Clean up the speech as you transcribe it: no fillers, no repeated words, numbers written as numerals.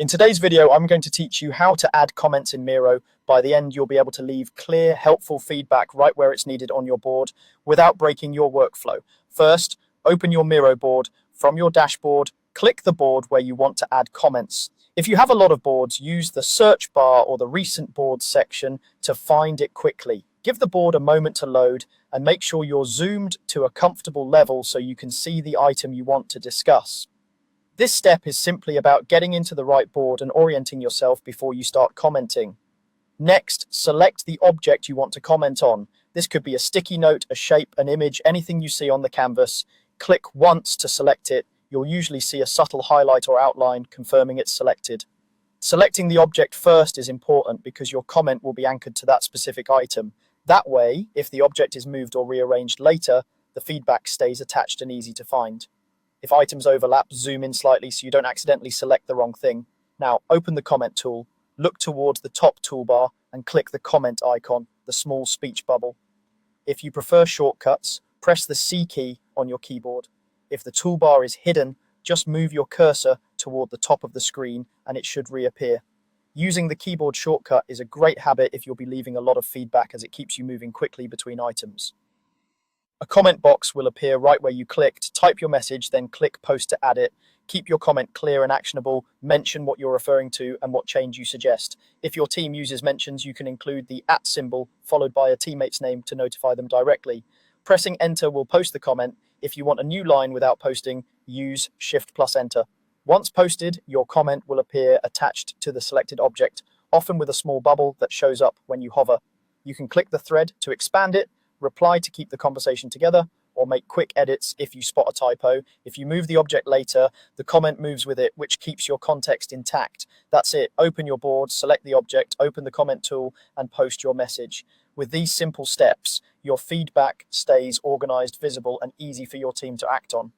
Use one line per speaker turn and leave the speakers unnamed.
In today's video, I'm going to teach you how to add comments in Miro. By the end, you'll be able to leave clear, helpful feedback right where it's needed on your board without breaking your workflow. First, open your Miro board. From your dashboard, click the board where you want to add comments. If you have a lot of boards, use the search bar or the recent boards section to find it quickly. Give the board a moment to load and make sure you're zoomed to a comfortable level so you can see the item you want to discuss. This step is simply about getting into the right board and orienting yourself before you start commenting. Next, select the object you want to comment on. This could be a sticky note, a shape, an image, anything you see on the canvas. Click once to select it. You'll usually see a subtle highlight or outline confirming it's selected. Selecting the object first is important because your comment will be anchored to that specific item. That way, if the object is moved or rearranged later, the feedback stays attached and easy to find. If items overlap, zoom in slightly so you don't accidentally select the wrong thing. Now, open the comment tool, look towards the top toolbar and click the comment icon, the small speech bubble. If you prefer shortcuts, press the C key on your keyboard. If the toolbar is hidden, just move your cursor toward the top of the screen and it should reappear. Using the keyboard shortcut is a great habit if you'll be leaving a lot of feedback as it keeps you moving quickly between items. A comment box will appear right where you clicked. Type your message, then click post to add it. Keep your comment clear and actionable. Mention what you're referring to and what change you suggest. If your team uses mentions, you can include the @ symbol followed by a teammate's name to notify them directly. Pressing enter will post the comment. If you want a new line without posting, use Shift+Enter. Once posted, your comment will appear attached to the selected object, often with a small bubble that shows up when you hover. You can click the thread to expand it, reply to keep the conversation together, or make quick edits if you spot a typo. If you move the object later, the comment moves with it, which keeps your context intact. That's it. Open your board, select the object, open the comment tool, and post your message. With these simple steps, your feedback stays organized, visible, and easy for your team to act on.